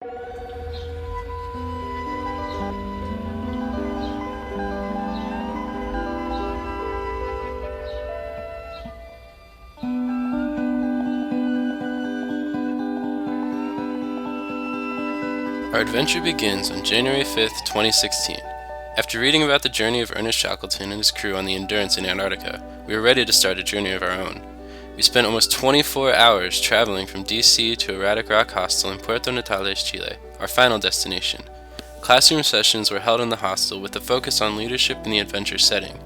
Our adventure begins on January 5th, 2016. After reading about the journey of Ernest Shackleton and his crew on the Endurance in Antarctica, we were ready to start a journey of our own. We spent almost 24 hours traveling from DC to Erratic Rock Hostel in Puerto Natales, Chile, our final destination. Classroom sessions were held in the hostel with a focus on leadership in the adventure setting.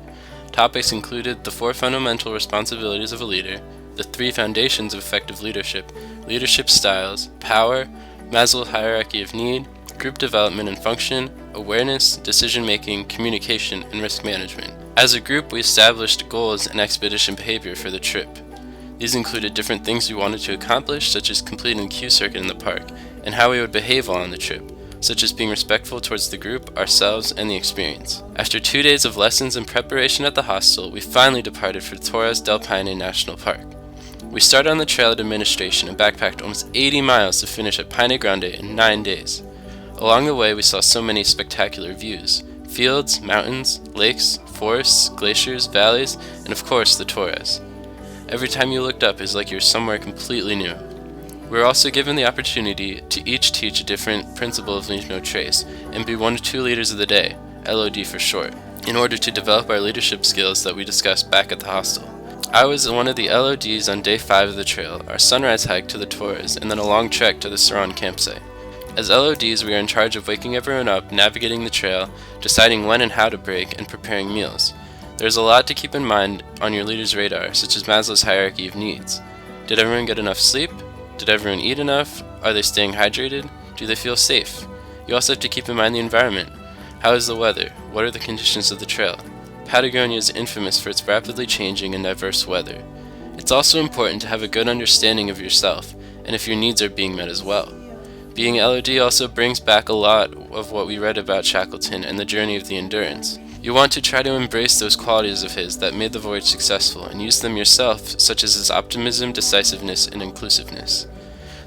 Topics included the 4 fundamental responsibilities of a leader, the 3 foundations of effective leadership, leadership styles, power, Maslow's hierarchy of need, group development and function, awareness, decision-making, communication, and risk management. As a group, we established goals and expedition behavior for the trip. These included different things we wanted to accomplish, such as completing the Q circuit in the park, and how we would behave while on the trip, such as being respectful towards the group, ourselves, and the experience. After 2 days of lessons and preparation at the hostel, we finally departed for Torres del Paine National Park. We started on the trail at administration and backpacked almost 80 miles to finish at Paine Grande in 9 days. Along the way, we saw so many spectacular views: fields, mountains, lakes, forests, glaciers, valleys, and of course the Torres. Every time you looked up, it was like you were somewhere completely new. We were also given the opportunity to each teach a different principle of leave no trace and be 1 to 2 leaders of the day, LOD for short, in order to develop our leadership skills that we discussed back at the hostel. I was one of the LODs on day 5 of the trail, our sunrise hike to the Torres, and then a long trek to the Saran campsite. As LODs, we are in charge of waking everyone up, navigating the trail, deciding when and how to break, and preparing meals. There's a lot to keep in mind on your leader's radar, such as Maslow's hierarchy of needs. Did everyone get enough sleep? Did everyone eat enough? Are they staying hydrated? Do they feel safe? You also have to keep in mind the environment. How is the weather? What are the conditions of the trail? Patagonia is infamous for its rapidly changing and diverse weather. It's also important to have a good understanding of yourself, and if your needs are being met as well. Being LOD also brings back a lot of what we read about Shackleton and the journey of the Endurance. You want to try to embrace those qualities of his that made the voyage successful and use them yourself, such as his optimism, decisiveness, and inclusiveness.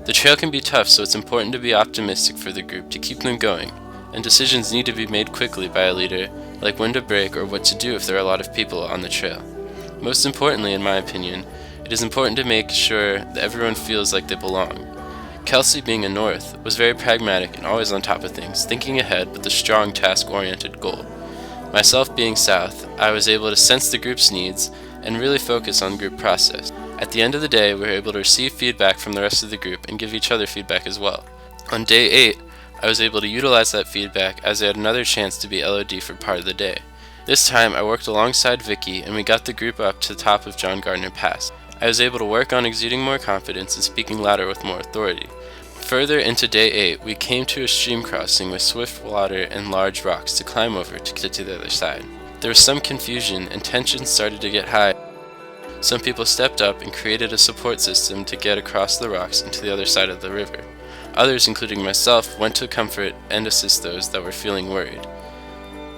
The trail can be tough, so it's important to be optimistic for the group to keep them going, and decisions need to be made quickly by a leader, like when to break or what to do if there are a lot of people on the trail. Most importantly, in my opinion, it is important to make sure that everyone feels like they belong. Kelsey, being a North, was very pragmatic and always on top of things, thinking ahead with a strong task-oriented goal. Myself, being South, I was able to sense the group's needs and really focus on group process. At the end of the day, we were able to receive feedback from the rest of the group and give each other feedback as well. On day 8, I was able to utilize that feedback as I had another chance to be LOD for part of the day. This time, I worked alongside Vicky and we got the group up to the top of John Gardner Pass. I was able to work on exuding more confidence and speaking louder with more authority. Further into day 8, we came to a stream crossing with swift water and large rocks to climb over to get to the other side. There was some confusion and tension started to get high. Some people stepped up and created a support system to get across the rocks and to the other side of the river. Others, including myself, went to comfort and assist those that were feeling worried.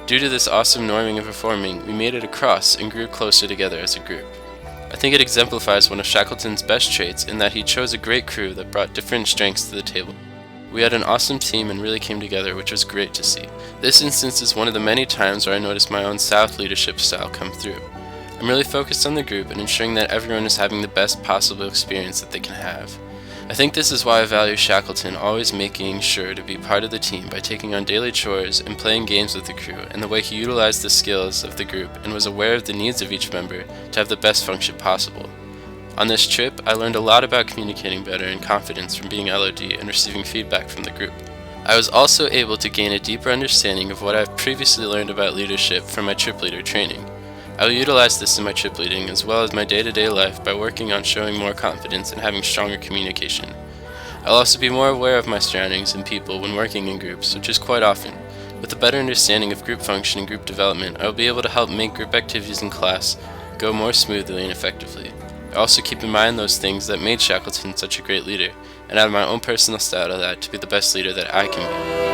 Due to this awesome norming and performing, we made it across and grew closer together as a group. I think it exemplifies one of Shackleton's best traits in that he chose a great crew that brought different strengths to the table. We had an awesome team and really came together, which was great to see. This instance is one of the many times where I noticed my own South leadership style come through. I'm really focused on the group and ensuring that everyone is having the best possible experience that they can have. I think this is why I value Shackleton always making sure to be part of the team by taking on daily chores and playing games with the crew, and the way he utilized the skills of the group and was aware of the needs of each member to have the best function possible. On this trip, I learned a lot about communicating better and confidence from being LOD and receiving feedback from the group. I was also able to gain a deeper understanding of what I've previously learned about leadership from my trip leader training. I will utilize this in my trip leading as well as my day-to-day life by working on showing more confidence and having stronger communication. I'll also be more aware of my surroundings and people when working in groups, which is quite often. With a better understanding of group function and group development, I will be able to help make group activities in class go more smoothly and effectively. I also keep in mind those things that made Shackleton such a great leader, and add my own personal style to that to be the best leader that I can be.